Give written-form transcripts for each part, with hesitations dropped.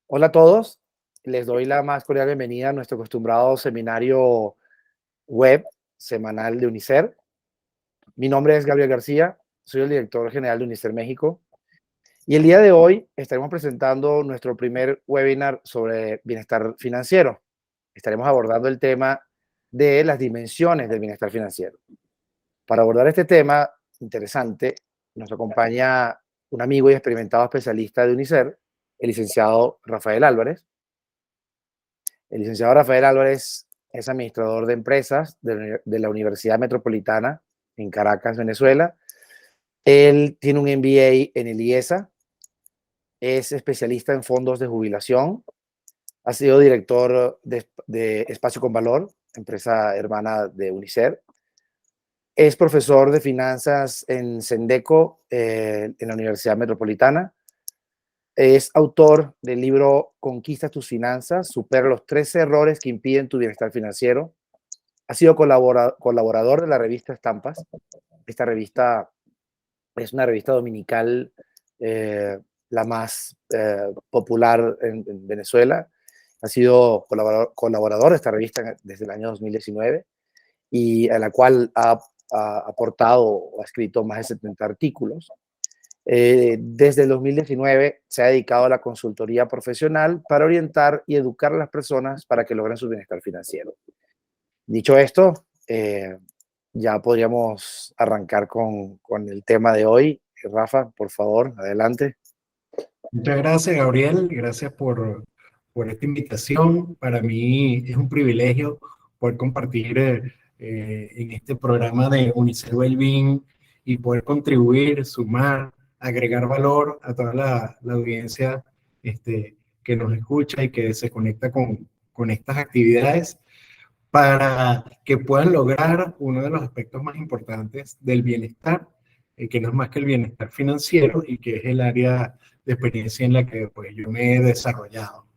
Hola a todos, les doy la más cordial bienvenida a nuestro acostumbrado seminario web semanal de UNICER. Mi nombre es Gabriel García, soy el director general de UNICER México y el día de hoy estaremos presentando nuestro primer webinar sobre bienestar financiero. Estaremos abordando el tema de las dimensiones del bienestar financiero. Para abordar este tema interesante, nos acompaña un amigo y experimentado especialista de UNICER, el licenciado Rafael Álvarez. El licenciado Rafael Álvarez es administrador de empresas de la Universidad Metropolitana en Caracas, Venezuela. Él tiene un MBA en el IESA, es especialista en fondos de jubilación, ha sido director de Espacio con Valor, empresa hermana de UNICER. Es profesor de finanzas en Sendeco, en la Universidad Metropolitana. Es autor del libro Conquista tus finanzas, supera los 13 errores que impiden tu bienestar financiero. Ha sido colaborador de la revista Estampas. Esta revista es una revista dominical, la más popular en Venezuela. Ha sido colaborador de esta revista desde el año 2019 y a la cual ha aportado o ha escrito más de 70 artículos. Desde el 2019 se ha dedicado a la consultoría profesional para orientar y educar a las personas para que logren su bienestar financiero. Dicho esto, ya podríamos arrancar con el tema de hoy. Rafa, por favor, adelante. Muchas gracias, Gabriel. Gracias por esta invitación. Para mí es un privilegio poder compartir en este programa de UNICER Wellbeing y poder contribuir, sumar, agregar valor a toda la audiencia que nos escucha y que se conecta con estas actividades para que puedan lograr uno de los aspectos más importantes del bienestar, que no es más que el bienestar financiero y que es el área de experiencia en la que pues, yo me he desarrollado.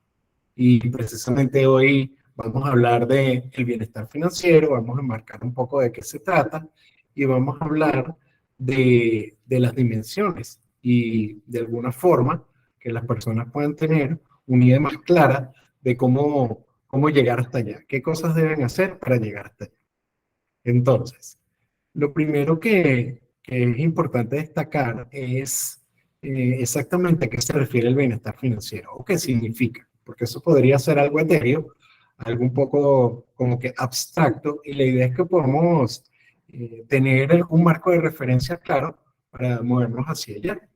Y precisamente hoy vamos a hablar del bienestar financiero, vamos a enmarcar un poco de qué se trata y vamos a hablar de las dimensiones y de alguna forma que las personas puedan tener una idea más clara de cómo llegar hasta allá, qué cosas deben hacer para llegar hasta allá. Entonces, lo primero que es importante destacar es exactamente a qué se refiere el bienestar financiero o qué significa, porque eso podría ser algo etéreo, algo un poco como que abstracto, y la idea es que podamos tener un marco de referencia claro para movernos hacia allá.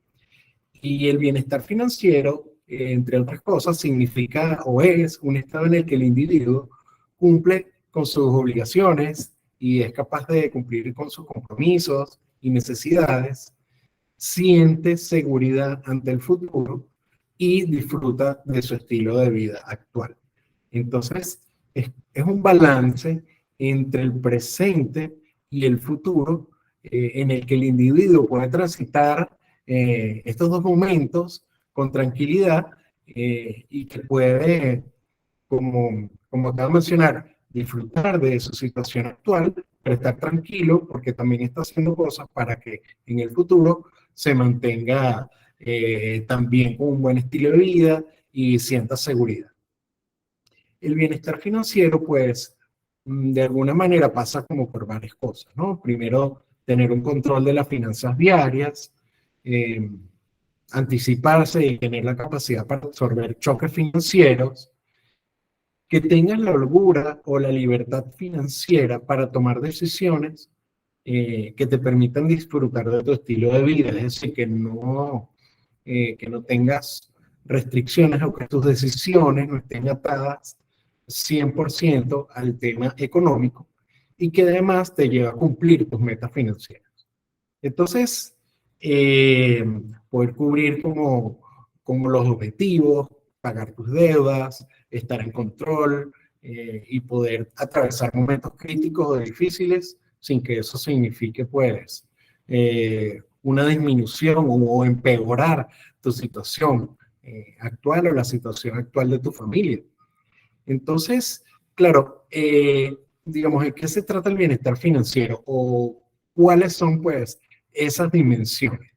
Y el bienestar financiero, entre otras cosas, significa o es un estado en el que el individuo cumple con sus obligaciones y es capaz de cumplir con sus compromisos y necesidades, siente seguridad ante el futuro y disfruta de su estilo de vida actual. Entonces, es un balance entre el presente y el futuro en el que el individuo puede transitar estos dos momentos con tranquilidad y que puede, como acabo de mencionar, disfrutar de su situación actual, pero estar tranquilo porque también está haciendo cosas para que en el futuro se mantenga también con un buen estilo de vida y sienta seguridad. El bienestar financiero, pues, de alguna manera pasa como por varias cosas, ¿no? Primero, tener un control de las finanzas diarias, eh, anticiparse y tener la capacidad para absorber choques financieros, que tengas la holgura o la libertad financiera para tomar decisiones que te permitan disfrutar de tu estilo de vida, es decir, que no tengas restricciones o que tus decisiones no estén atadas 100% al tema económico y que además te lleva a cumplir tus metas financieras. Entonces, poder cubrir como los objetivos, pagar tus deudas, estar en control y poder atravesar momentos críticos o difíciles sin que eso signifique, pues, una disminución o empeorar tu situación actual o la situación actual de tu familia. Entonces, claro, digamos, ¿en qué se trata el bienestar financiero? ¿O cuáles son, pues, esas dimensiones?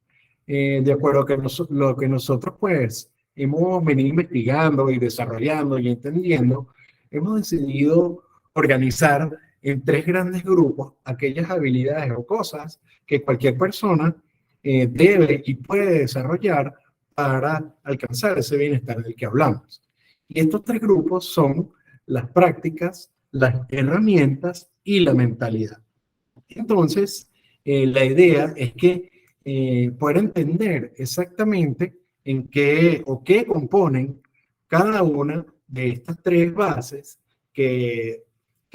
De acuerdo a lo que nosotros, pues, hemos venido investigando y desarrollando y entendiendo, hemos decidido organizar en 3 grandes grupos aquellas habilidades o cosas que cualquier persona debe y puede desarrollar para alcanzar ese bienestar del que hablamos. Y estos 3 grupos son las prácticas, las herramientas y la mentalidad. Entonces, la idea es que poder entender exactamente en qué o qué componen cada una de estas 3 bases que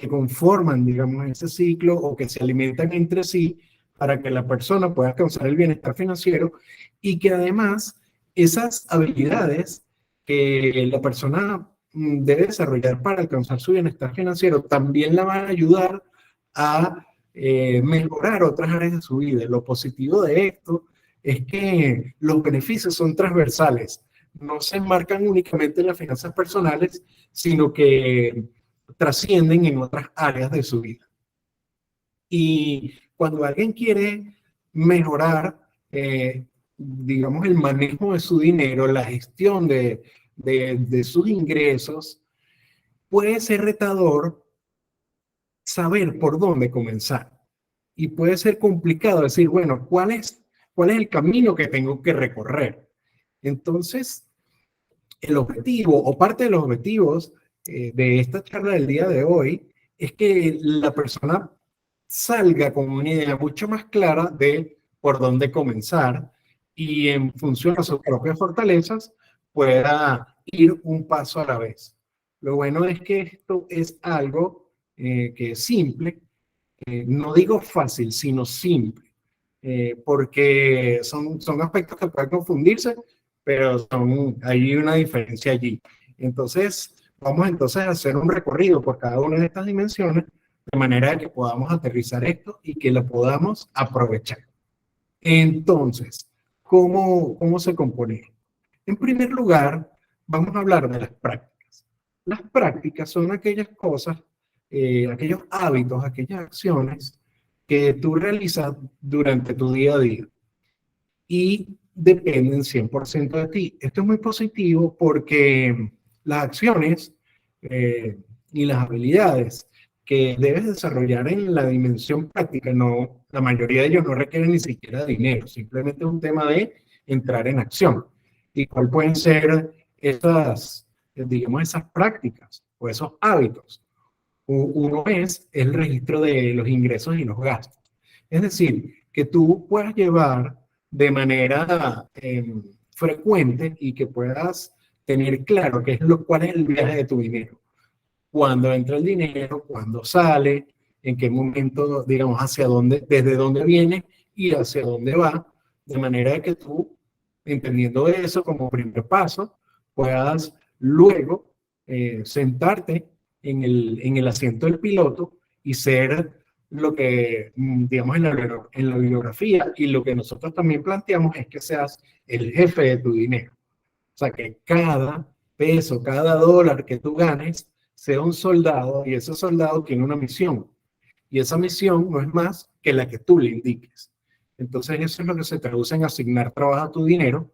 conforman, digamos, ese ciclo o que se alimentan entre sí para que la persona pueda alcanzar el bienestar financiero y que además esas habilidades que la persona debe desarrollar para alcanzar su bienestar financiero también la van a ayudar a mejorar otras áreas de su vida. Lo positivo de esto es que los beneficios son transversales, no se enmarcan únicamente en las finanzas personales, sino que trascienden en otras áreas de su vida. Y cuando alguien quiere mejorar, digamos, el manejo de su dinero, la gestión de sus ingresos, puede ser retador saber por dónde comenzar. Y puede ser complicado decir, bueno, ¿cuál es el camino que tengo que recorrer? Entonces, el objetivo o parte de los objetivos de esta charla del día de hoy es que la persona salga con una idea mucho más clara de por dónde comenzar y en función de sus propias fortalezas pueda ir un paso a la vez. Lo bueno es que esto es algo que es simple, no digo fácil, sino simple, porque son aspectos que pueden confundirse, pero hay una diferencia allí. Entonces, vamos entonces a hacer un recorrido por cada una de estas dimensiones, de manera que podamos aterrizar esto y que lo podamos aprovechar. Entonces, ¿cómo se compone? En primer lugar, vamos a hablar de las prácticas. Las prácticas son aquellas cosas, aquellos hábitos, aquellas acciones que tú realizas durante tu día a día y dependen 100% de ti. Esto es muy positivo porque las acciones y las habilidades que debes desarrollar en la dimensión práctica, no, la mayoría de ellos no requieren ni siquiera dinero, simplemente es un tema de entrar en acción. ¿Y cuál pueden ser esas, digamos, esas prácticas o esos hábitos? Uno es el registro de los ingresos y los gastos. Es decir, que tú puedas llevar de manera frecuente y que puedas tener claro cuál es el viaje de tu dinero. Cuándo entra el dinero, cuándo sale, en qué momento, digamos, desde dónde viene y hacia dónde va, de manera que tú, entendiendo eso como primer paso, puedas luego sentarte en el asiento del piloto y ser lo que, digamos, en la bibliografía y lo que nosotros también planteamos es que seas el jefe de tu dinero. O sea, que cada peso, cada dólar que tú ganes sea un soldado y ese soldado tiene una misión. Y esa misión no es más que la que tú le indiques. Entonces eso es lo que se traduce en asignar trabajo a tu dinero.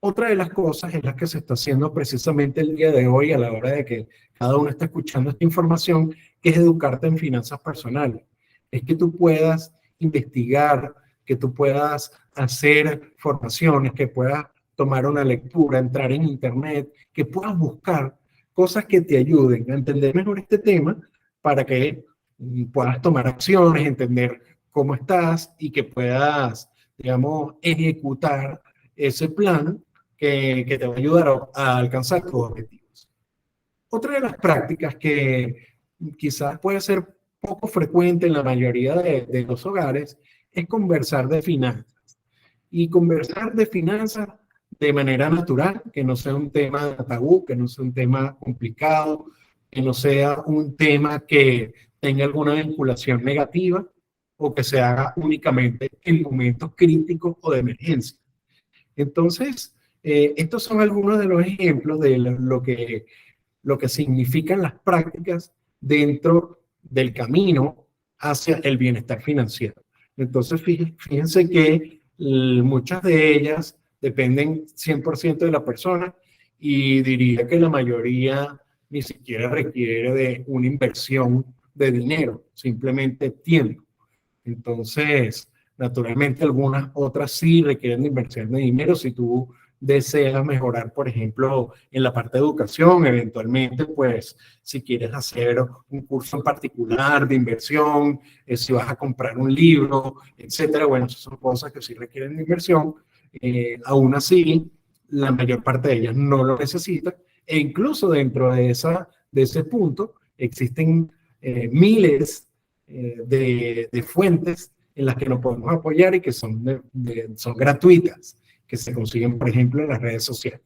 Otra de las cosas es la que se está haciendo precisamente el día de hoy a la hora de que cada uno está escuchando esta información, que es educarte en finanzas personales. Es que tú puedas investigar, que tú puedas hacer formaciones, que puedas tomar una lectura, entrar en internet, que puedas buscar cosas que te ayuden a entender mejor este tema para que puedas tomar acciones, entender cómo estás y que puedas, digamos, ejecutar ese plan que te va a ayudar a alcanzar tus objetivos. Otra de las prácticas que quizás puede ser poco frecuente en la mayoría de los hogares es conversar de finanzas. Y conversar de finanzas de manera natural, que no sea un tema tabú, que no sea un tema complicado, que no sea un tema que tenga alguna vinculación negativa o que se haga únicamente en momentos críticos o de emergencia. Entonces, estos son algunos de los ejemplos de lo que significan las prácticas dentro del camino hacia el bienestar financiero. Entonces, fíjense que muchas de ellas, dependen 100% de la persona y diría que la mayoría ni siquiera requiere de una inversión de dinero, simplemente tiempo. Entonces, naturalmente algunas otras sí requieren de inversión de dinero. Si tú deseas mejorar, por ejemplo, en la parte de educación, eventualmente, pues, si quieres hacer un curso en particular de inversión, si vas a comprar un libro, etcétera, bueno, esas son cosas que sí requieren de inversión. Aún así, la mayor parte de ellas no lo necesitan, e incluso dentro de ese punto existen miles de fuentes en las que nos podemos apoyar y que son gratuitas, que se consiguen, por ejemplo, en las redes sociales.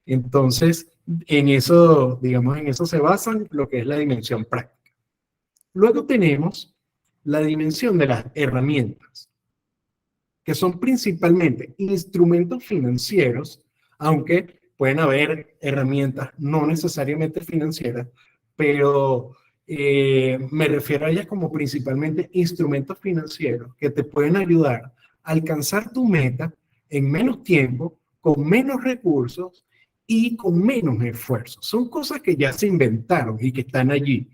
Entonces, en eso, digamos, en eso se basan lo que es la dimensión práctica. Luego tenemos la dimensión de las herramientas, que son principalmente instrumentos financieros, aunque pueden haber herramientas no necesariamente financieras, pero me refiero a ellas como principalmente instrumentos financieros que te pueden ayudar a alcanzar tu meta en menos tiempo, con menos recursos y con menos esfuerzo. Son cosas que ya se inventaron y que están allí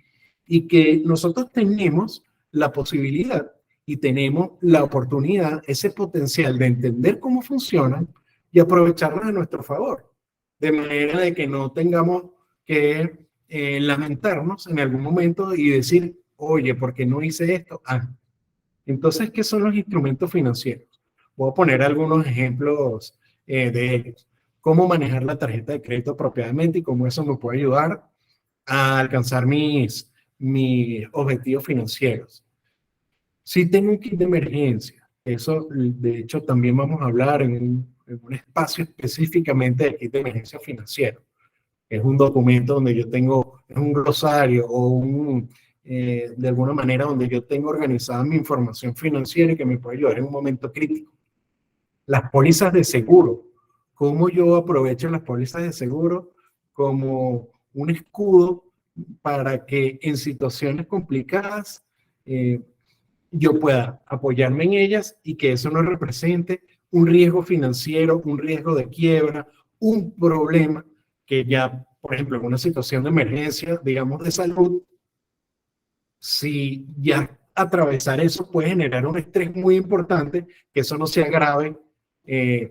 y que nosotros tenemos la posibilidad y tenemos la oportunidad, ese potencial de entender cómo funcionan y aprovecharlas a nuestro favor, de manera de que no tengamos que lamentarnos en algún momento y decir, oye, ¿por qué no hice esto? Entonces, ¿qué son los instrumentos financieros? Voy a poner algunos ejemplos de ellos. Cómo manejar la tarjeta de crédito apropiadamente y cómo eso me puede ayudar a alcanzar mis objetivos financieros. Si tengo un kit de emergencia, eso de hecho también vamos a hablar en un espacio específicamente de kit de emergencia financiero. Es un documento donde yo tengo, es un glosario o de alguna manera donde yo tengo organizada mi información financiera y que me puede ayudar en un momento crítico. Las pólizas de seguro. ¿Cómo yo aprovecho las pólizas de seguro como un escudo para que en situaciones complicadas yo pueda apoyarme en ellas y que eso no represente un riesgo financiero, un riesgo de quiebra, un problema que ya, por ejemplo, en una situación de emergencia, digamos de salud, si ya atravesar eso puede generar un estrés muy importante, que eso no sea grave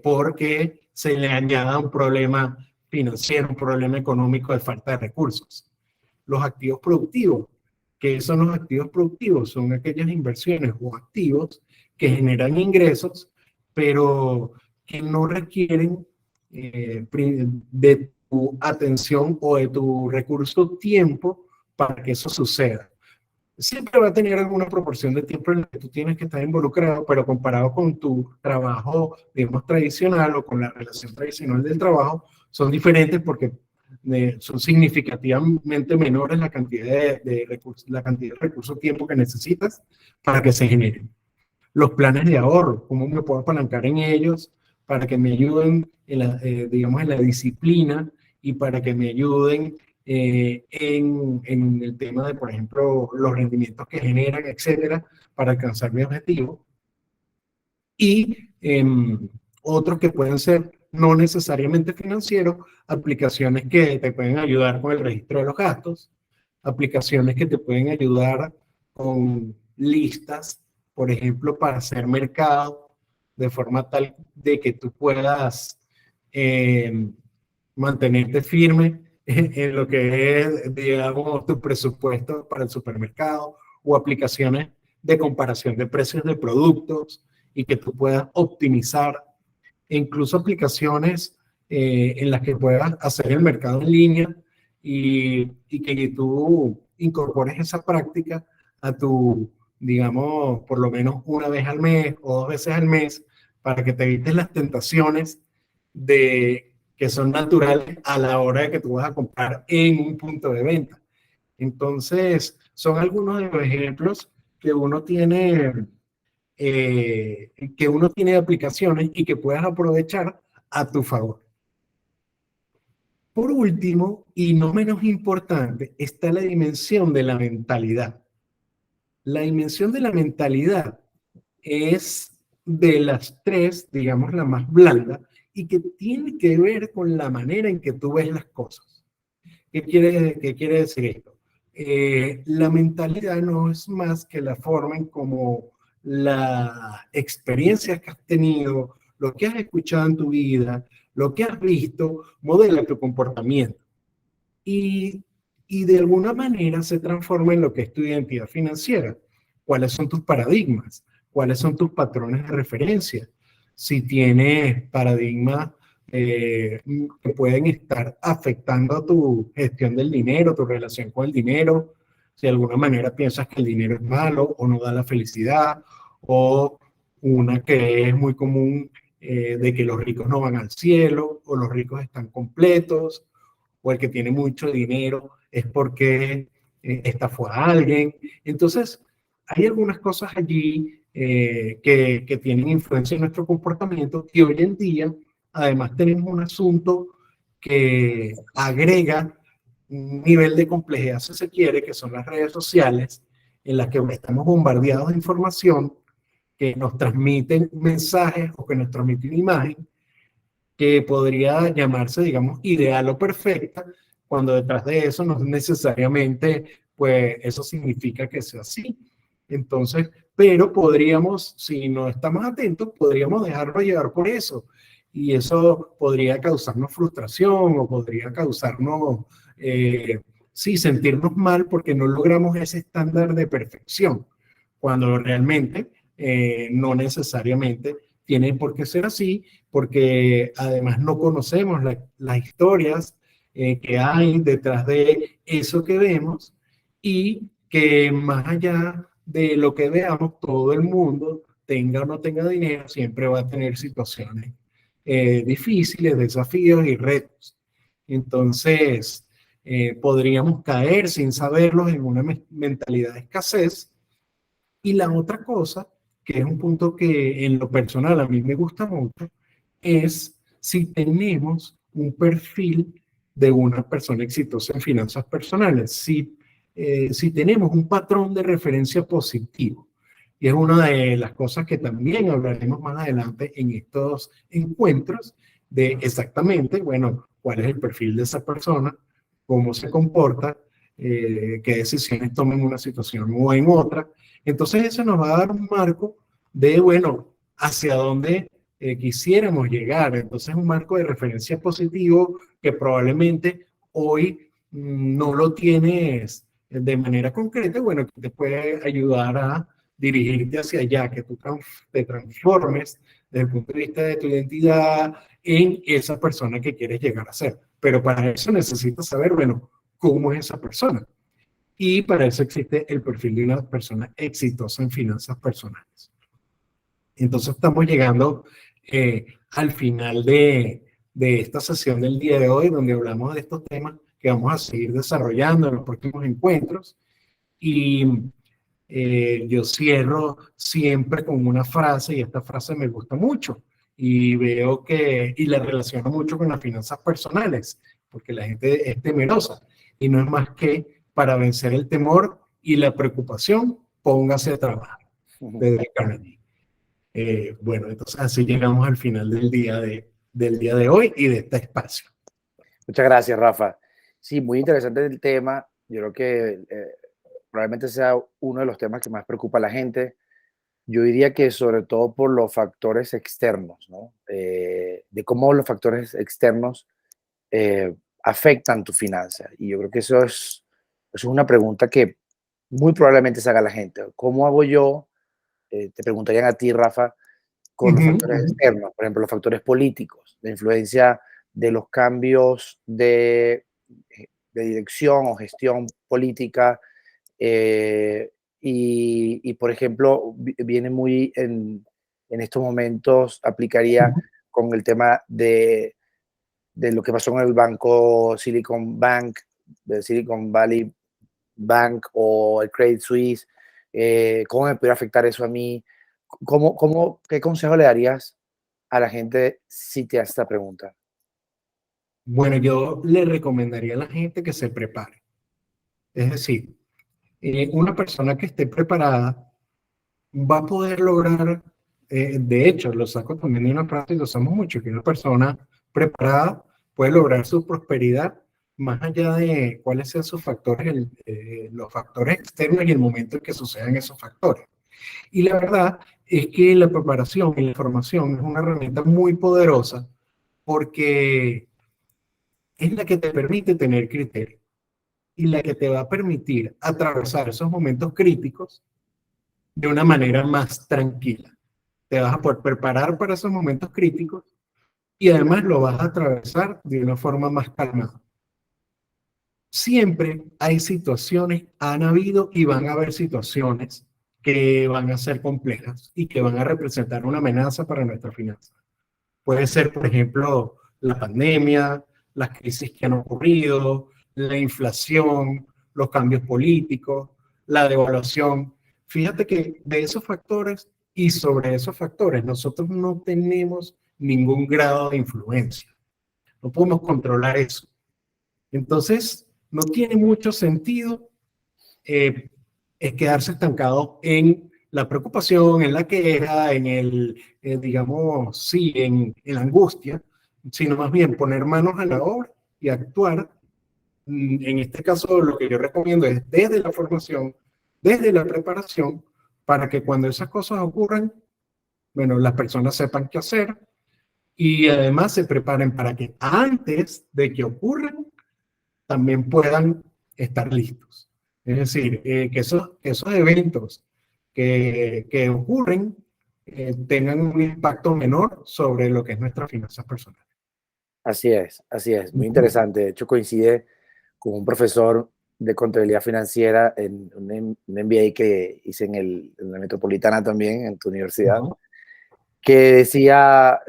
porque se le añada un problema financiero, un problema económico de falta de recursos. Los activos productivos. ¿Qué son los activos productivos? Son aquellas inversiones o activos que generan ingresos, pero que no requieren de tu atención o de tu recurso tiempo para que eso suceda. Siempre va a tener alguna proporción de tiempo en la que tú tienes que estar involucrado, pero comparado con tu trabajo, digamos, tradicional o con la relación tradicional del trabajo, son diferentes porque son significativamente menores la cantidad de recursos, la cantidad de recursos tiempo que necesitas para que se generen. Los planes de ahorro, cómo me puedo apalancar en ellos para que me ayuden en la, digamos, en la disciplina y para que me ayuden en el tema de, por ejemplo, los rendimientos que generan, etcétera, para alcanzar mi objetivo. Y otros que pueden ser no necesariamente financieros, aplicaciones que te pueden ayudar con el registro de los gastos, aplicaciones que te pueden ayudar con listas, por ejemplo, para hacer mercado, de forma tal de que tú puedas mantenerte firme en lo que es, digamos, tu presupuesto para el supermercado, o aplicaciones de comparación de precios de productos y que tú puedas optimizar, e incluso aplicaciones en las que puedas hacer el mercado en línea y que tú incorpores esa práctica a tu, digamos, por lo menos una vez al mes o dos veces al mes, para que te evites las tentaciones que son naturales a la hora de que tú vas a comprar en un punto de venta. Entonces, son algunos de los ejemplos que uno tiene de aplicaciones y que puedas aprovechar a tu favor. Por último, y no menos importante, está la dimensión de la mentalidad. La dimensión de la mentalidad es de las tres, digamos, la más blanda y que tiene que ver con la manera en que tú ves las cosas. Qué quiere decir esto? La mentalidad no es más que la forma en cómo las experiencias que has tenido, lo que has escuchado en tu vida, lo que has visto, modela tu comportamiento. Y, y de alguna manera se transforma en lo que es tu identidad financiera. ¿Cuáles son tus paradigmas? ¿Cuáles son tus patrones de referencia? Si tienes paradigmas que pueden estar afectando a tu gestión del dinero, tu relación con el dinero, si de alguna manera piensas que el dinero es malo o no da la felicidad, o una que es muy común de que los ricos no van al cielo o los ricos están completos, o el que tiene mucho dinero es porque estafó a alguien. Entonces, hay algunas cosas allí que tienen influencia en nuestro comportamiento y hoy en día, además, tenemos un asunto que agrega un nivel de complejidad, si se quiere, que son las redes sociales, en las que estamos bombardeados de información que nos transmiten mensajes o que nos transmiten imagen que podría llamarse, digamos, ideal o perfecta, cuando detrás de eso no necesariamente, pues eso significa que sea así. Entonces, pero podríamos, si no estamos atentos, podríamos dejarlo llevar por eso. Y eso podría causarnos frustración o podría causarnos, sí, sentirnos mal porque no logramos ese estándar de perfección, cuando realmente no necesariamente tiene por qué ser así, porque además no conocemos las historias que hay detrás de eso que vemos y que más allá de lo que veamos, todo el mundo, tenga o no tenga dinero, siempre va a tener situaciones difíciles, desafíos y retos. Entonces, podríamos caer sin saberlos en una mentalidad de escasez. Y la otra cosa, que es un punto que en lo personal a mí me gusta mucho, es si tenemos un perfil de una persona exitosa en finanzas personales, si tenemos un patrón de referencia positivo. Y es una de las cosas que también hablaremos más adelante en estos encuentros de exactamente, bueno, cuál es el perfil de esa persona, cómo se comporta, qué decisiones toma en una situación o en otra. Entonces eso nos va a dar un marco de, bueno, hacia dónde quisiéramos llegar. Entonces un marco de referencia positivo que probablemente hoy no lo tienes de manera concreta, bueno, que te puede ayudar a dirigirte hacia allá, que tú te transformes desde el punto de vista de tu identidad en esa persona que quieres llegar a ser. Pero para eso necesitas saber, bueno, cómo es esa persona. Y para eso existe el perfil de una persona exitosa en finanzas personales. Entonces estamos llegando al final de esta sesión del día de hoy, donde hablamos de estos temas que vamos a seguir desarrollando en los próximos encuentros. Y yo cierro siempre con una frase, y esta frase me gusta mucho, y veo que, y la relaciono mucho con las finanzas personales, porque la gente es temerosa, y no es más que para vencer el temor y la preocupación, póngase a trabajar, de Dale Carnegie. Bueno, entonces así llegamos al final del día de hoy y de este espacio. Muchas gracias, Rafa. Sí, muy interesante el tema. Yo creo que probablemente sea uno de los temas que más preocupa a la gente. Yo diría que sobre todo por los factores externos, ¿no? De cómo los factores externos afectan tu finanza. Y yo creo que eso es una pregunta que muy probablemente se haga la gente. ¿Cómo hago yo? Te preguntarían a ti, Rafa, con los factores externos, por ejemplo, los factores políticos, la influencia de los cambios de dirección o gestión política. Por ejemplo, viene muy en estos momentos, aplicaría con el tema de lo que pasó con el banco Silicon Bank, del Silicon Valley Bank o el Credit Suisse. ¿Cómo me puede afectar eso a mí? ¿Qué consejo le darías a la gente si te hace esta pregunta? Bueno, yo le recomendaría a la gente que se prepare. Es decir, una persona que esté preparada va a poder lograr De hecho, lo saco también de una frase y lo usamos mucho, que una persona preparada puede lograr su prosperidad más allá de cuáles sean sus factores, los factores externos y el momento en que sucedan esos factores. Y la verdad es que la preparación y la información es una herramienta muy poderosa porque es la que te permite tener criterio y la que te va a permitir atravesar esos momentos críticos de una manera más tranquila. Te vas a poder preparar para esos momentos críticos y además lo vas a atravesar de una forma más calmada. Siempre hay situaciones, han habido y van a haber situaciones que van a ser complejas y que van a representar una amenaza para nuestra finanza. Puede ser, por ejemplo, la pandemia, las crisis que han ocurrido, la inflación, los cambios políticos, la devaluación. Fíjate que de esos factores y sobre esos factores nosotros no tenemos ningún grado de influencia. No podemos controlar eso. Entonces, no tiene mucho sentido eh, quedarse estancado en la preocupación, en la queja, en el, digamos, sí, en la angustia, sino más bien poner manos a la obra y actuar. En este caso, lo que yo recomiendo es desde la formación, desde la preparación, para que cuando esas cosas ocurran, bueno, las personas sepan qué hacer y además se preparen para que antes de que ocurran, también puedan estar listos. Es decir, que esos eventos que ocurren tengan un impacto menor sobre lo que es nuestras finanzas personales. Así es, muy Ujú. interesante. De hecho, coincide con un profesor de contabilidad financiera en un MBA que hice en la Metropolitana también, en tu universidad, Ajá. que decía,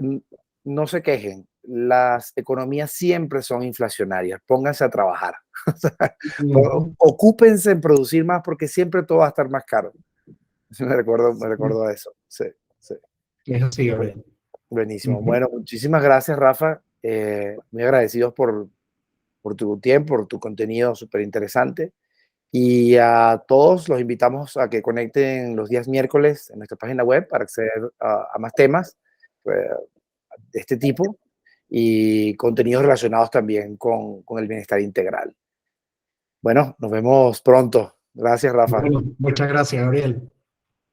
no se quejen, las economías siempre son inflacionarias, pónganse a trabajar, o sea, Ujú. ocúpense en producir más porque siempre todo va a estar más caro. Me Sí, recuerdo a eso, sí, sí. es así, Bu- Gabriel. Buenísimo. Ujú. Bueno, muchísimas gracias, Rafa. Muy agradecidos por tu tiempo, por tu contenido súper interesante. Y a todos los invitamos a que conecten los días miércoles en nuestra página web para acceder a más temas eh, de este tipo y contenidos relacionados también con el bienestar integral. Bueno, nos vemos pronto. Gracias, Rafa. Bueno, muchas gracias, Gabriel.